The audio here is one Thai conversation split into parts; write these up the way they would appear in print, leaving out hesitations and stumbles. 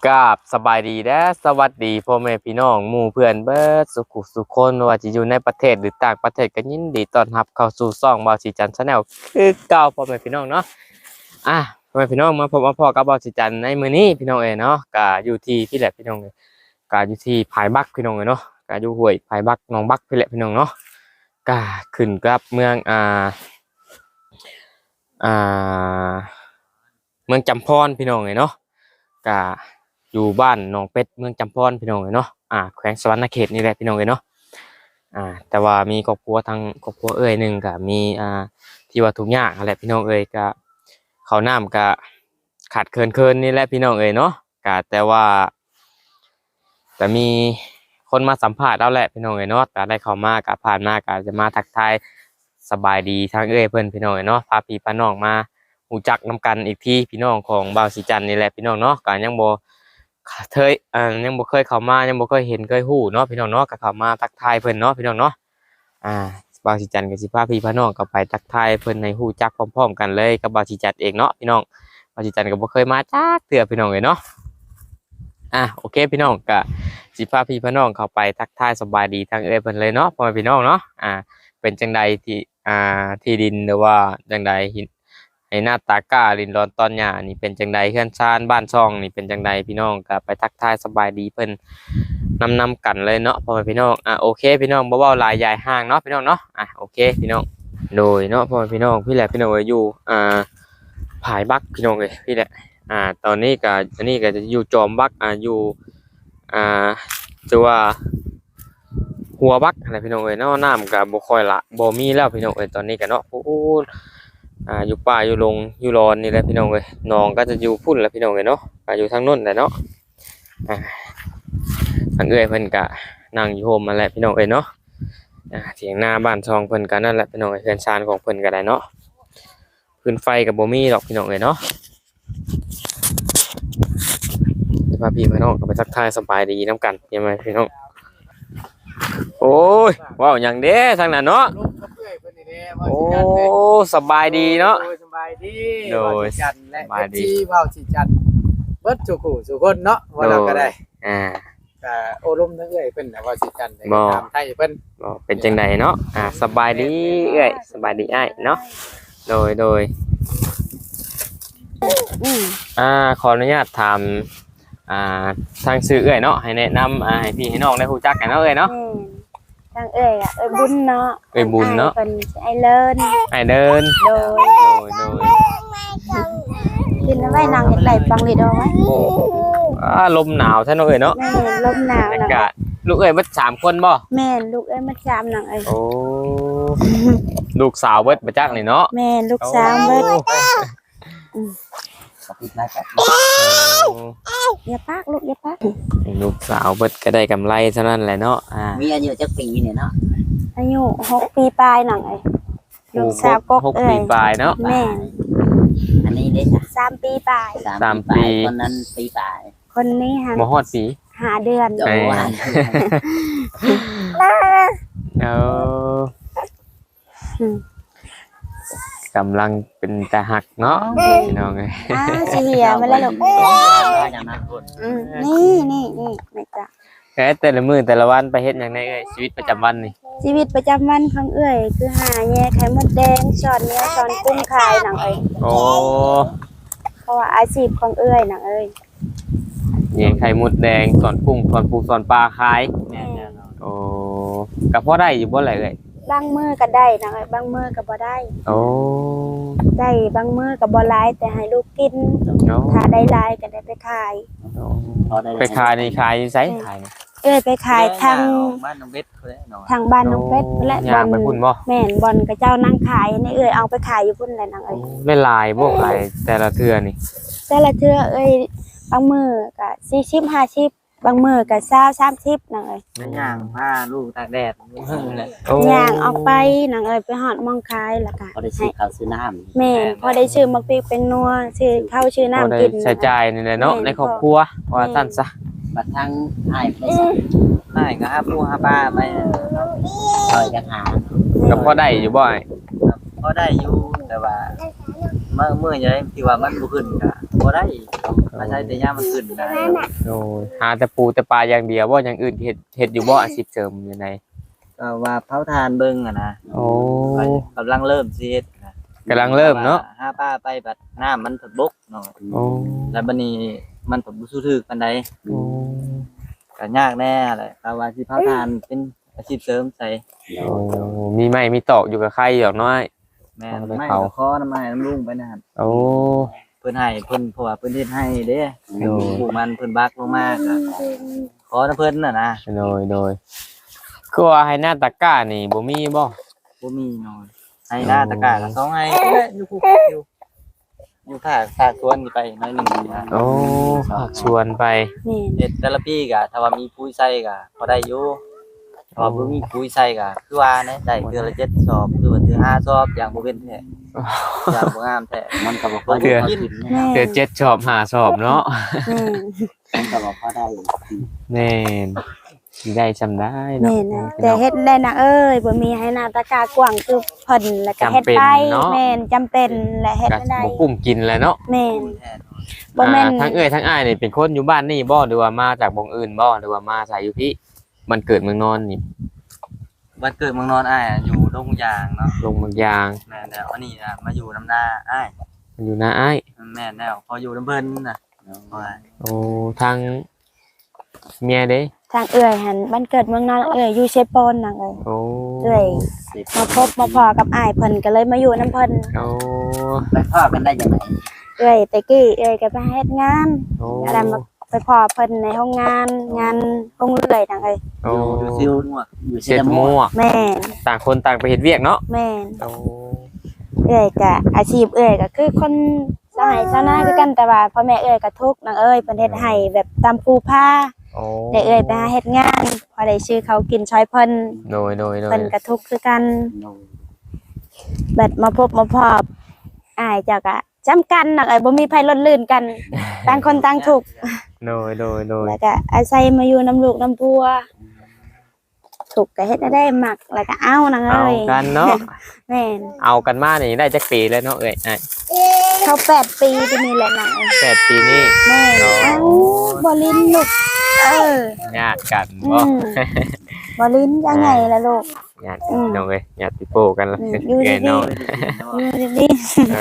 กราบสบายดีและสวัสดีพ่อแม่พี่น้องหมู่เพื่อนเบิดสุขุสุขคนว่าจะอยู่ในประเทศหรือต่างประเทศก็ยินดีต้อนรับเข้าสู่ช่องบ่าวสีจันทร์ชาแนลคือเก่าพ่อแม่พี่น้องเนาะพ่อแม่พี่น้องมาพบมาพ่อกับบ่าวสีจันทร์ในมื้อนี้พี่น้องเนาะก็อยู่ที่พี่แหละพี่น้องก็อยู่ที่ผายบักพี่น้องเนาะก็อยู่ห้วยผายบักหนองบักพี่แหละพี่น้องเนาะก็ขึ้นกับเมืองเมืองจำพรพี่น้องเนาะก็อยู่บ้านหนองเป็ดเมืองจำพรพี่น้องเนาะแขวงสวรรณเขตนี่แหละพี่น้องเนาะแต่ว่ามีครอบครัวทางครอบครัวหนึ่งก็มีที่ว่าทุกอย่างอะไรพี่น้องก็เขาน้ำก็ขาดเคินนี่แหละพี่น้องเนาะก็แต่ว่าแต่มีคนมาสัมภาษณ์แล้วแหละพี่น้องเนาะแต่ได้เข้ามาก็ผ่านมาก็จะมาทักทายสบายดีทางเพิ่นพี่น้องเนาะพาพี่พาน้องมารู้จักนำกันอีกทีพี่น้องของบ่าวสีจันทร์นี่แหละพี่น้องเนาะก็ยังบ่เคยยังบ่เคยเข้ามายังบ่เคยเห็นเคยฮู้เนาะพี่น้องเนาะก็เข้ามาทักทายเพิ่นเนาะพี่น้องเนาะบ่าวสีจันทร์ก็สิพาพี่พาน้องก็ไปทักทายเพิ่นให้ฮู้จักพร้อมๆกันเลยกับบ่าวสีจันทร์เองเนาะพี่น้องบ่าวสีจันทร์ก็บ่เคยมาจักเทื่อพี่น้องเนาะโอเคพี่น้องก็สิพาพี่พาน้องเข้าไปทักทายสบายดีทางเพิ่นเลยเนาะพ่อแม่พี่น้องเนาะเป็นจังใดที่ที่ดินหรือว่าจังใดให้หน้าตากล้าลินร้อนตอนหญ้านี่เป็นจังใดเฮือนชานบ้านช่องนี่เป็นจังใดพี่น้องก็ไปทักทายสบายดีเพิ่นนำกันเลยเนาะพ่อแม่พี่น้องโอเคพี่น้องบ่เว้าหลายยายห่างเนาะพี่น้องเนาะโอเคพี่น้องโดยเนาะพ่อแม่พี่น้องพี่แหละพี่น้องอยู่ผายบักพี่น้องพี่แหละตอนนี้ก็อันนี้ก็จะอยู่จอมบักอยู่จะว่าหัวบักอะไรพี่น้องเนาะน้ำก็บ่ค่อยละบ่มีแล้วพี่น้องตอนนี้ก็เนาะอยู่ป่าอยู่ลงอยู่รอนนี่แหละพี่น้องหนองก็จะอยู่พุ่นแหละพี่น้องเนาะก็อยู่ทางโน้นแหละเนาะทางเพิ่นก็นั่งอยู่โฮมมาแหละพี่น้องเนาะเถียงหน้าบ้านช่องเพิ่นก็นั่นแหละพี่น้องเรือนชานของเพิ่นก็ได้เนาะพื้นไฟก็บ่มีหรอกพี่น้องเนาะพาพี่พี่น้องก็ไปทักทายสบายดีน้ำกันยังไงพี่น้องโอ้ยว้าวอย่างเด้ทางนั้นเนาะโอ้สบายดีเนาะสบายดี โดย จันและเอฟซีเว้าสิจันเบิดทุกคู่ทุกคนเนาะว่าเราก็ได้ก็โอ้ลมทั้งเพิ่นน่ะว่าสิจันได้ตามไทยเพิ่นเป็นจังไดเนาะสบายดีสบายดีเนาะโดยขออนุญาตถามทางซื้อเนาะให้แนะนำให้พี่ให้น้องได้รู้จักกันเนาะเนาะทางบุญเนาะบุญเนาะเป็นเลินเดินโดยกินไว้นางไหลฟังเลยเอาไว้ลมหนาวท่านเนาะลมหนาวอากาศลูกมัน3คนบ่แม่ลูกมัน3นางโอ้ลูกสาวเบิดมาจากนี่เนาะแม่ลูกสาวเบิดอย่าปากลูกอย่าปากลูกสาวเบิดก็ได้กำไรเท่านั้นแหละเนาะมีอายุจักปีเนี่ยเนาะอายุ6 ปีปลายหนังลูกสาวก็6 ปีปลายเนาะแม่อันนี้ได้3 ปีปลาย3 ปีคนนั้นปีปลายคนนี้บ่ฮอดปี5 เดือนกำลังเป็นตาหักเนาะพี่น้องสิเหียมาแล้วลูกนี่ไม่จ้ะแต่ละมื้อแต่ละวันไปเฮ็ดหยังในชีวิตประจำวันนี่ชีวิตประจำวันของคือหาแย่ไข่มดแดงสอนเนื้อสอนกุ้งขายหนังโอ้เพราะว่าอาชีพของหนังแย่ไข่มดแดงสอนกุ้งสอนปูสอนปลาขายโอ้ก็พอได้อยู่บ่ล่ะบางมื้อก็ได้หนังบางมื้อก็บ่ได้โอ้ได้บางมื้อก็บ่หลายแต่ให้ลูกกินถ้าได้หลายก็ได้ไปขายไปขายนี่ขายอยู่ไสขายไปขายทางบ้านน้องเบ็ดทางบ้านน้องเป็ดและบ่อนไปพุ่นบ่แม่นบ่อนกับเจ้านั่งขายนี่เอาไปขายอยู่พุ่นแหละนางได้หลายบ่ขายแต่ละเทื่อนี่แต่ละเทื่อบางมื้อก็40 50บางมื้อก็20 30นางย่างผ้าลูกตากแดดย่างออกไปนางไปฮอดมองขายแล้วก็พอได้ซื้อข้าวซื้อน้ำแม่พอได้ซื้อมักพริกเป็นนัวซื้อข้าวซื้อน้ำกินใช้จ่ายนี่แหละเนาะในครอบครัวว่าซั่นซะบัดทางอ้ายไปอ้ายก็หาปูหาปลาไปซอยกันหาก็พอได้อยู่บ่พอได้อยู่แต่ว่าเมื่อยังที่ว่ามันบ่ขึ้นก็บ่ บ่ได้อาศัยแต่ยามมันขึ้นนะ โอ้ยหาแต่ปูแต่ปลาอย่างเดียวบ่อย่างอื่นเฮ็ดอยู่บ่อาชีพเสริมอยู่ไหน ก็ว่าเผาทานเบิ่งอะนะ โอ้ กำลังเริ่มสิเฮ็ดนะ กำลังเริ่มเนาะ หาปลาไปบัดน้ำมันถดบกเนาะ โอ้ แล้วบัดนี้มันก็บ่สู้ถึกปานใด โอ้ ก็ยากแน่แหละก็ว่าสิเผาทานเป็นอาชีพเสริมใส่ โอ้มีไม้มีตอกอยู่กับใครดอกน้อย แม่น เอาไป ไม่ เผา ก็ขอน้ำไม้น้ำลุงไปนะครับ โอ้ เพิ่นให้เพิ่นเพราะว่าเพิ่นเฮ็ดให้เด้ โอ้ ปลูกมันเพิ่นบักลงมาก็ขอน้ำเพิ่นน่ะนะ โดยคือว่าให้หน้าตะกร้านี่บ่มีบ่ บ่มีน้อยให้หน้าตะกร้าก็2ให้อยู่ภูอยู่ภาคสวนนี่ไปหน้อยหนึงนี่นะ โอ้ฝากชวนไป แม่น เฮ็ดแต่ละปีก็ถ้าว่ามีปุ๋ยใส่ก็พอได้อยู่ถ้าว่าบ่มีปุ๋ยใส่ก็คือว่านะได้เดือนละ7 สอบหรือว่าเดือน5 สอบอย่างบ่เป็นแท้อย่างบ่งามแท้ มันก็บ่พอ เถื่อ ได้กิน แม่น เดือน7ชอบ5ชอบเนาะ แม่น มันก็บ่พอได้ แม่นสิได้จำได้เนาะ แม่นนะแต่เฮ็ดได้นะเอ้ยบ่มีให้หน้าตะกร้ากว้างคือเพิ่นแล้วก็เฮ็ดไปแม่นจำเป็นและเฮ็ด ก็ ได้ บ่กุ้มกินแหล้วเนาะ แม่น แท้ บ่แม่น ทั้งเอ้ยทั้งอ้ายนี่เป็นคนอยู่บ้านนี่บ่หรือว่ามาจากบ่งอื่นบ่หรือว่ามาใส่อยู่พี่มันเกิดเมืองนอนนี่ วันเกิดเมืองนอนอ้ายอะอยู่ดงยางเนาะ ลงเมืองยาง แม่นแล้วอันนี้นะมาอยู่น้ำหน้าอ้าย มันอยู่นาอ้าย แม่นแล้วพออยู่น้ำเพิ่นน่ะว่า โอ้ทางเมียเด้ ทางเอื้อยหันบ้านเกิดเมืองนอนเอื้อยอยู่เชฟปนนั่นเอ้ย โอ้ เอื้อยมาพบมาพอกับอ้ายเพิ่นก็เลยมาอยู่นํเพิ่น โอ้ ไปพ่อกันได้จังได๋ เอื้อยแต่กี้เอื้อยก็ไปเฮ็ดงาน โอ้ แล้วมาไปพอเพิ่นในห้องงานโรงเลื่อยนั่นเอ้ย โอ้ อยู่ซิวนัว อยู่ เช็ด ห หมั่ว แม่น ต่างคนต่างไปเฮ็ดเวียกเนาะ แม่น โอ้ เอื้อยก็อาชีพเอื้อยก็คือคนสหายชาวนาคือกันแต่ว่าพ่อแม่เอื้อยก็ทุกข์นั่นเอ้ยเพิ่นเฮ็ดให้แบบตามปูผ้า โอ้ ได้เอื้อยไปหาเฮ็ดงานพอได้ชื่อเขากินช้อยเพิ่น โดย เพิ่นก็ทุกข์คือกัน โดย แบบมาพบมาพอบอ้ายเจ้าก็จำกันนักไอ้บ่มีไผลดลื่นกัน ต่างคนต่างทุกข์ โดยโดย แล้วก็อาศัยมาอยู่น้ำลูกน้ำพัวถูกข์ก็เฮ็ดได้มักแล้วก็เอานัง เอา เอ้ย กันเนาะ แม่น เอากันมานี่ได้จักปีแล้วเนาะเอ้ยอ้าย เขา8 ปีที่นี่แหละนังเอ้ย 8 ปีนี่ แม่นเอ้าบ่ลิ้นลูกญาติกัน อื บ่ มบ่ลิ้นยังไงล่ะลูก ญาติพี่น้องเอ้ยญาติโป้กันละ อยู่ดีๆ เอ้ยน้อง อยู่ดี เอ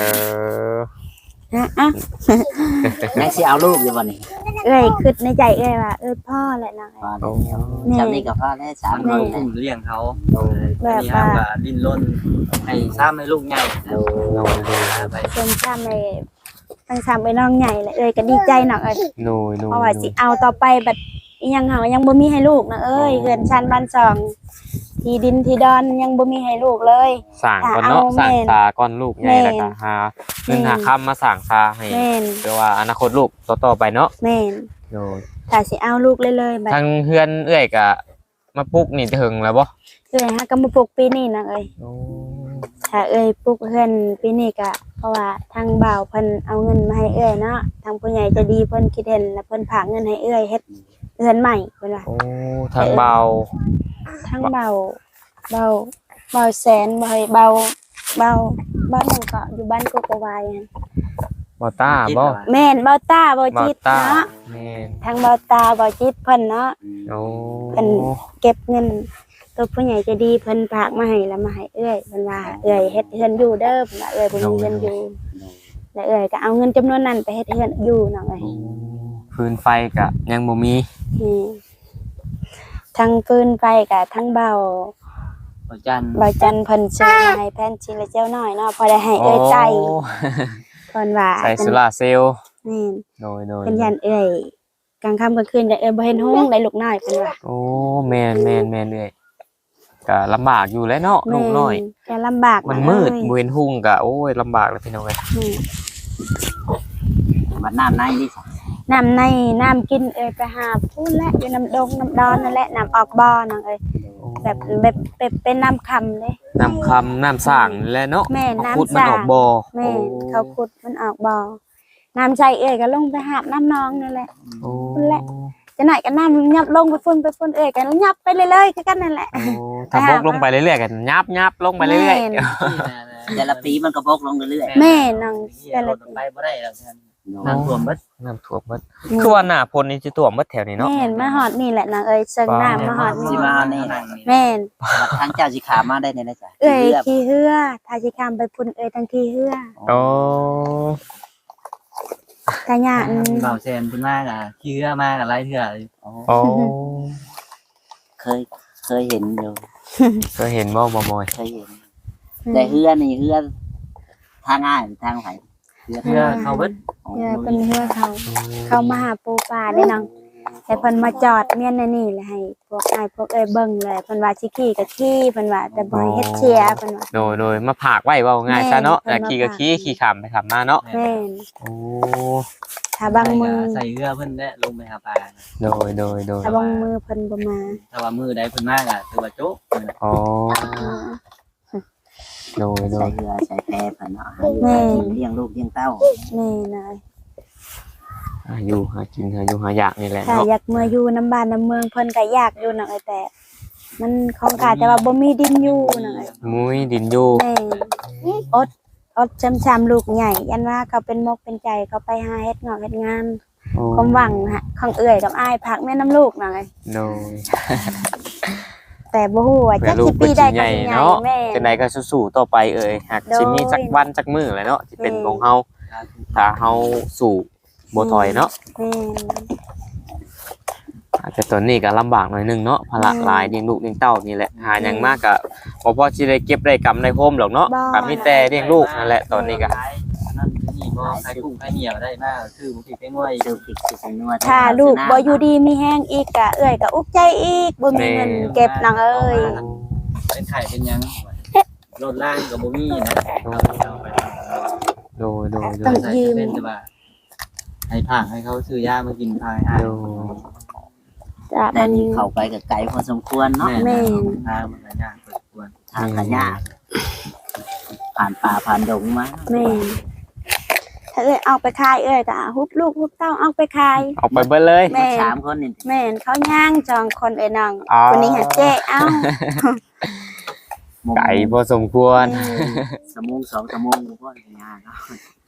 อ ๆนะอ่ะ ยังสิเอาลูกอยู่บ่นี่ เอ้ยคิดในใจเอ้ยว่าพ่อแหละนังเอ้ย พ่อ โอ้ จำนี้ก็พ่อได้3 มัน มื้ มา อ อุ้มเลี้ยงเขา แบบ นี่ ว่า ฮะก็ดิ้นรนให้ซ้ำให้ลูกใหญ่ โดย ไป เป็นซ้ำในตั้งซ้ำไปน้องใหญ่เลยเอ้ยก็ดีใจหนักเอ้ย โนย เพราะว่าสิเอาต่อไปบัดอิหยังเฮายังบ่มีให้ลูกนะเอ้ยเฮือนชั้นบ้านสองที่ดินที่ดอนยังบ่มีให้ลูกเลย สั่งก่อนเนาะ เอา สั่ง แม่น ตาก่อนลูกใหญ่ แม่น แล้วก็หาเงินหาคำมาสั่งตาให้ แม่น เพื่อว่าอนาคตลูกต่อไปเนาะ แม่น โนย ถ้าสิเอาลูกเลยบัด ทางเฮือนเอ้ยก็มาปลุกนี่ถึงแล้วบ่ เอ้ยฮะก็มาปลูกปีนี้นะเอ้ย โอ้ ถ้าเอ้ยปลูกเฮือนปีนี้ก็เพราะว่าทางบ่าวเพิ่นเอาเงินมาให้เอ้ยเนาะทางผู้ใหญ่ใจะดีเพิ่นคิดเห็นแล้วเพิ่นฝากเงินให้เอ้ยเฮ็ดเฮือนใหม่เพิ่นว่า โอ้ทางเบา ทางเบาแสนบ่ให้เบาบ้านหยังก็อยู่บ้านกุกวายหั่น เบาต้าบ่ แม่นเบาตาเบา เบา จิต ต้า เนาะ แม่น ทางเบาตาเบาจิตเพิ่นเนาะ โอ้ เพิ่น เก็บเงินตัวผู้ใหญ่ใจะดีเพิ่นฝากมาให้แล้วมาให้เอ้ยเพิ่นว่าเอ้ยเฮ็ดเฮือนอยู่เด้อเพิ่นว่าเอ้ยบ่มีเงินอยู่แล้วเอ้ยก็เอาเงินจำนวนนั้นไปเฮ็ดเฮือนอยู่น้องเอ้ย โอ้ฟืนไฟก็ยังบ่มี นี่ทั้งฟืนไฟก็ทั้งเบา บ่จัน เบาจันเพิ่นซื้อมาให้แผ่นชิ้นละเจ้าน้อยเนาะพอได้ให้เอ้ยใจ โอ้ เพิ่นว่า ใส่โซล่าร์เซลล์ นี่ โดย เพิ่นยันเอ้ยกลางค่ำกลางคืนก็เอ้ยบ่เห็นห้องได้ลูกน้อยเพิ่นว่า โอ้แม่นเลยก็ลำบากอยู่แล้วเนาะลูกน้อย แม่ก็ลำบาก มันมืด เอ้ย บ่เห็นหุ่งก็โอ้ยลำบากเลยพี่น้องเอ้ย นี่ บัดน้ำในนี่ซะ น้ำในน้ำกินเอ้ยไปหาพูนแหละอยู่น้ำดงน้ำดอนนั่นแหละน้ำออกบ่อนังเอ้ยแบบเป็นน้ำคำเลย น้ำคำน้ำสร้างนี่แหละเนาะ แม่ เขา น้ำ ขุดมันออกบ่อ แม่เขาขุดมันออกบ่อน้ำใจเอ้ยก็ลงไปหาบน้ำนองนั่นแหละ โอ้ นั่นแหละ จะไหนกันน้ำยับลงไปฝุ่นเอ้ยกันยับไปเรื่อยๆคือกันนั่นแหละ โอ้ถ้าบกลงไปเรื่อยๆกันยับลงไปเรื่อย แม่น แต่ละปีมันก็บกลงเรื่อย แม่น้อง เฮียรถไปบ่ได้แล้วท่าน ๆ น้ำท่วมเบิด น้ำท่วมหมดคือว่าหน้าฝนนี่สิท่วมหมดแถวนี้เนาะ แม่นมาฮอดนี่แหละนางเอ้ยเชิงน้ำมาฮอด สิ นี่ มานี่ แม่น บัดทางเจ้าสิขามาได้ในจ้ะ เอ้ยขี้เหือถ้าสิข้ามไปพุ่นเอ้ยทั้งขี้เหือ โอ้ ถ้าย่าน เบาแซนเพิ่นมากอ่ะขี้เหือมากอ่ะหลายเทื่อ โอ้ เคยเห็นอยู่ ก็เห็นบ่บ่มอย เคยเห็นแต่เฮือนี่เฮือทางง่ายทางไหน เทื่อเขาเบิด เหือเป็นเหือเขามาหาปูปลาได้น้องแต่เพิ่นมาจอดเมียนในนี่แหละให้พวกอ้ายพวกเอ้ยเบิ่งเลยเพิ่นว่าสิขี่ก็ขี่เพิ่นว่าแต่บ่ให้เฮ็ดเชียร์เพิ่นว่า โดยมาผากไว้เว้าง่ายซะเนาะ แม่น ขี่ก็ขี่ข้ามไปข้ามมาเนาะ แม่น โอ้ ถ้าบางมือ ใส่เหือเพิ่นได้ลงไปหาปลา โดย ถ้าบางมือเพิ่นบ่มา ถ้าว่ามือใดเพิ่นมากอ่ะถือว่าโจ๊ะ อ๋อโดย ใส่เฮือใส่แพเพิ่นเนาะเลี้ยงลูกเลี้ยงเต้า แม่นาย อยู่หากินหาอยู่หาอยากนี่แหละ ถ้า เนาะ อยากมาอยู่น้ำบ้านน้ำเมืองเพิ่นก็อยากอยู่น้องเอ้ยแต่ มันของกาแต่ว่าบ่มีดินอยู่น้องเอ้ย มุ้ยดินอยู่ แม่อดช้ำๆลูกใหญ่ยันว่าเขาเป็นมกเป็นใจเขาไปหาเฮ็ดงอกเฮ็ดงาน โอ้ ความหวังฮะของเอื้อยกับอ้ายพักแม่น้ำลูกหน่อย โดย แต่บ่ฮู้ว่า เพื่ จั อก ลู สิ ก ปี เป็น ใด ชิ้น ก็ ใหญ่ สิใหญ่ เนาะ แม่ จังใดก็สู้ๆต่อไปหากสิมีสักวันสักมื้อแหละเนาะสิเป็นของเฮาถ้าเฮาสู้บ่ถอยเนาะ แม่ อาจจะตอนนี้ก็ลำบากหน่อยหนึงเนาะภาระหลายเลี้ยงลูกเลี้ยงเต้านี่แหละหาหยังมากก็บ่พอสิได้เก็บได้กำได้โฮมหรอกเนาะก็มีแต่เลี้ยงลูกนั่นแหละตอนนี้ก็ นั่นนี่บ่ใครกุ้งใครเหนียวได้มากคือบ่คิดไปง่วย ซื้อพริกซื้อนัว ถ้าลูกบ่อยู่ดีมีแห้งอีกก็เอื้อยก็อุกใจอีกบ่มีเงินเก็บน้องเอ้ย เป็นไข่เป็นยังรถล่างกับบ่มีนะ โดย ต้องยืม เป็นแต่ว่าให้ผักให้เขาซื้อยามากินทายให้ จ้ะ แต่ มัน นี่เข้าไปกับไก่พอสมควรเนาะ แม่ ทางมันก็ยากพอสมควร ทางขยะผ่านป่าผ่านดงมา แม่ถ้าเอ้ยเอาไปขายเอ้ยก็ฮุบลูกฮุบเต้าเอาไปขาย ออกไปเบิดเลย แม่ 3คนนี่ แม่นเขาย่างจองคนเอ้ยน้อง อ๋อ คนนี้หาเจ๊เอ้า ไก่พอสมควร สมง2ชั่วโมงบ่ได้งานเนาะ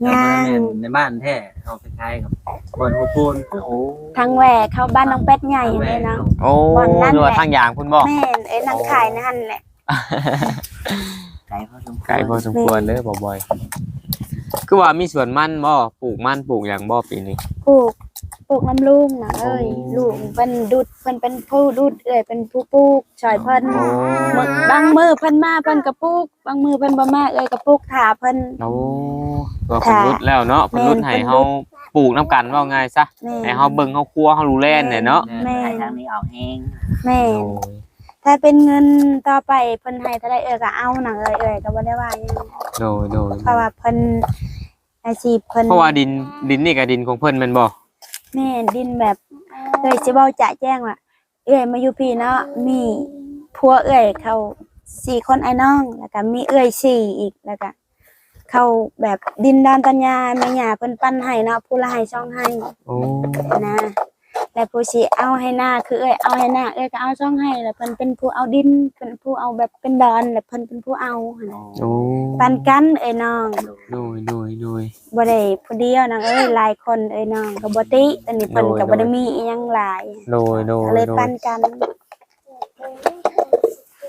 ย่าง ในบ้านแท้เขาไปขายกับบอนหัวปูน โอ้ ทางแหวกเข้าบ้านน้องเป็ดใหญ่เลยเนาะ โอ้ วันนั้นแหละ ดูว่าทางอย่างคุณบอก แม่นเอ้ยนางขายนั่นแหละ ไก่พอสมควร ไก่พอสมควรเด้อบ่อยๆคือว่ามีสวนมันบ่ปลูกมันปลูกอย่างบ่ปีนี้ ปลูกน้ำลุงนะเอ้ย โอ้ ลุงเป็นดุดเพิ่นเป็นผู้ดุดเอ้ยเป็นผู้ปลูกช่วยเพิ่นบางมือเพิ่นมาเพิ่นก็ปลูกบางมือเพิ่นบ่มาเอ้ยก็ปลูกถาเพิ่น โอ้ก็เพิ่นรุดแล้วเนาะเพิ่นรุดให้เฮาปลูกน้ำกันว่าง่ายซะ แม่ ให้เฮาเบิ่งเฮาครัวเฮารู้แล่นเนี่ยเนาะ แม่ ไก่ทางนี้เอาแห้ง แม่ โอ้ ถ้าเป็นเงินต่อไปเพิ่นให้เท่าใดเอ้ยก็เอาหนังเอ้ยก็บ่ได้ว่าหยัง โดย เพราะว่าเพิ่นอาชีพเพิ่น เพราะว่าดินนี่ก็ดินของเพิ่นแม่นบ่ แม่ดินแบบเอ้ยสิเว้าจะแจ้งว่าเอ้ยมาอยู่พี่เนาะมีผัวเอ้ยเขา4คนไอ้น้องแล้วก็มีเอ้ย4อีกแล้วก็เขาแบบดินดอนตัญญาแม่ย่าเพิ่นปั้นให้เนาะผู้ละให้ช่องให้ โอ้ นะแต่ผู้สิเอาให้หน้าคือเอ้ยเอาให้หน้าเอ้ยก็เอาช่องให้แล้วเพิ่นเป็นผู้เอาดินเพิ่นผู้เอาแบบเป็นดอนแล้วเพิ่นเป็นผู้เอาหั่นน่ะ โอ้ ปันกันเอ้ยน้อง โดย บ่ได้ผู้เดียวนะเอ้ยหลายคนเอ้ยน้องก็บ่ติอันนี้เพิ่นก็บ่ได้มีอีหยังหลาย ก็เลยปันกัน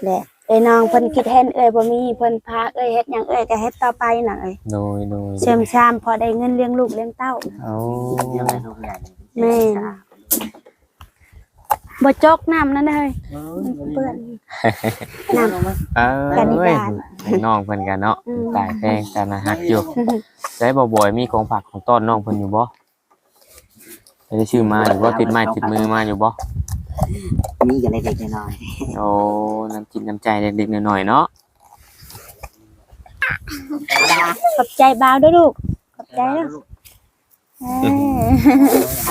แหละเอ้ยน้องเพิ่นคิดเห็นเอ้ยบ่มีเพิ่นพาเอ้ยเฮ็ดหยังเอ้ยก็เฮ็ดต่อไปน่ะเอ้ย โดย เชื่อมชามพอได้เงินเลี้ยงลูกเลี้ยงเต้า โอ้ เลี้ยงได้ทุกอย่าง แม่ บ่จกน้ำนั่นเด้ยมันเปื้อนน้ำ กันนิบาต ให้น้องเพิ่นกันเนาะ อืม ตายแพงกันนะฮักอยู่ได้บ่อยมีของฝากของต้อนน้องเพิ่นอยู่บ่ได้ชื่อมาหรือว่าติดไม้ติดมือมาอยู่บ่ มีกันเล็กๆน้อย โอ้น้ำจิตน้ำใจเด็กๆหน่อยๆเนาะ ขอบใจบ่าวด้วยลูกขอบใจเด้อเอ้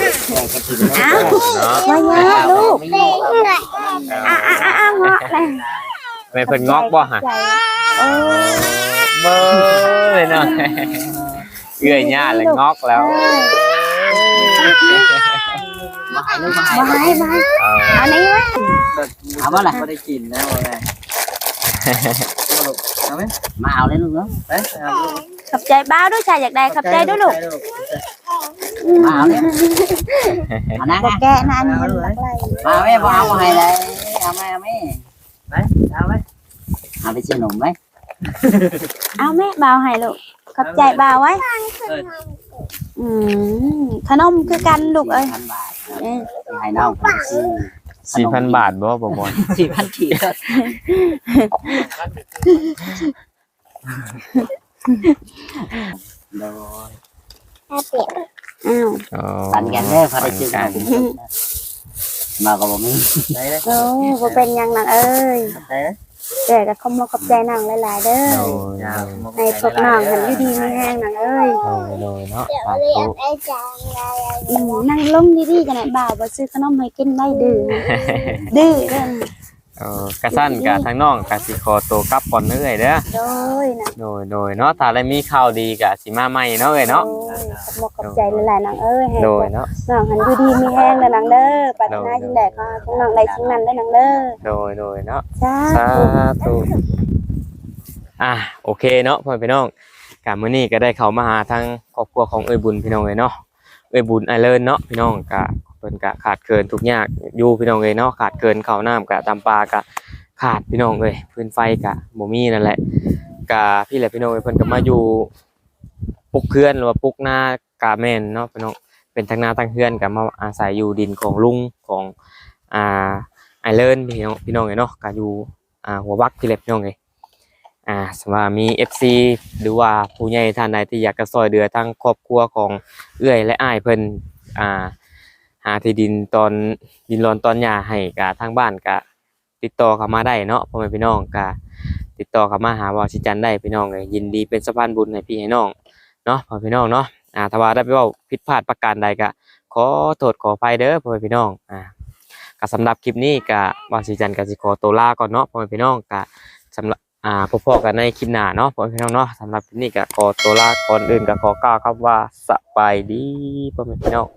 ย ๆแต่จะกินได้ เนาะ มาแย่ลูกเงาะเลย แม่เพิ่นงอกบ่ฮะ ใจโอ้ เบ้อเลยเนาะเอื้อยหญ้าเลยงอกแล้ว มาให้ลูกมาให้ มาให้มาให้เอานี่ไว้ เอาบ่ล่ะ ไม่ได้กินนะว่าไงเอาไหม มาเอาเลยลูกเนาะ ไปเอาลูก ขอบใจบ่าวด้วยชายอยากได้ขอบใจด้วยลูก มาเอาเนี่ยเอานั่ง บ่ นะ แกะนะอันนี้มันลักไล่ มาแม่บ่เอาให้เลยเอาแม่เอาแม่ เอาไหม เอาไปซื้อขนมไหม เอาแม่บ่าวให้ลูกขอบใจบ่าวไว้ เออ อืมขนมคือกันลูกเอ้ย 4,000 บาท เออ ให้น้องไปซื้อ 4,000 บาทบ่บ่บอล 4,000ขีดโดย อ้าว อ๋อ ปันกันเด้อพอได้ซื้อขนมมาก็บ่มี ได้เลย โอ้บ่เป็นหยังนังเอ้ย ได้เลย เด้อก็ขอบใจนางหลายๆเด้อ โดย ยา ให้พวกน้องหันอยู่ดีมีแห้งนังเอ้ย โดยเนาะสาธุ นั่งลงดีๆกันน่ะบ่าวบ่ซื้อขนมให้กินได้ดื้อดื้อเด้อก ระสั้นกะทางน้องกะสิขอตัวกลับก่อนเด้อเอ้ยเด้อ โดยนะ โดยเนาะถ้าได้มีข่าวดีกะสิมาใหม่เนาะเอ้ยเนาะ โดยขอบใจหลายๆนางเอ้ยให้ โด พ ยว ก เนาะ น้องหันอยู่ดีมีแห้งเด้อนางเด้อปรารถนาสิ่งใดก็ของน้องได้สิ่งนั้นเด้อนางเด้อ โดยเนาะ สา สา ธุ ธุโอเคเนาะพ่อพี่น้องกะมื้อนี้ก็ได้เข้ามาหาทางครอบครัวของเอ้ยบุญพี่น้องเอ้ยเนาะเอ้ยบุญไอเลินเนาะพี่น้องกะเพิ่นกะขาดเกินทุกอย่างอยู่พี่น้องเอ้ยเนาะขาดเกินข้าวน้ำกะตำปลากะขาดพี่น้องเอ้ยพื้นไฟกะบ่มีนั่นแหละกะพี่แหละพี่น้องเอ้ยเพิ่นก็มาอยู่ปุกเฮือนหรือว่าปุกนากะแม่นเนาะพี่น้องเป็นทั้งนาทั้งเฮือนกะมาอาศัยอยู่ดินของลุงของไอเลินพี่น้องเอ้ยเนาะกะอยู่หัววักพี่แหละพี่น้องเอ้ยสำหรับมี FC หรือว่าผู้ใหญ่ท่านใดที่อยากจะซอยเหลือทางครอบครัวของเอื้อยและอ้ายเพิ่นหาที่ดินตอนดินร้อนตอนหญ้าให้กะทางบ้านกะติดต่อเข้ามาได้เนาะพ่อแม่พี่น้องกะติดต่อเข้ามาหาว่าสิจันได้พี่น้องเอ้ยยินดีเป็นสะพานบุญให้พี่ให้น้องเนาะพ่อพี่น้องเนาะถ้าว่าได้ไปเว้าผิดพลาดประการใดกะขอโทษขออภัยเด้อพ่อแม่พี่น้องก็สำหรับคลิปนี้กะว่าสิจันกะสิขอตัวลาก่อนเนาะพ่อแม่พี่น้องกะสำหรับพบกันในคลิปหน้าเนาะพ่อแม่พี่น้องเนาะสำหรับคลิปนี้ก็ขอตัวลาก่อนอื่นก็ขอกล่าวคำว่าสบายดีพ่อแม่พี่น้อง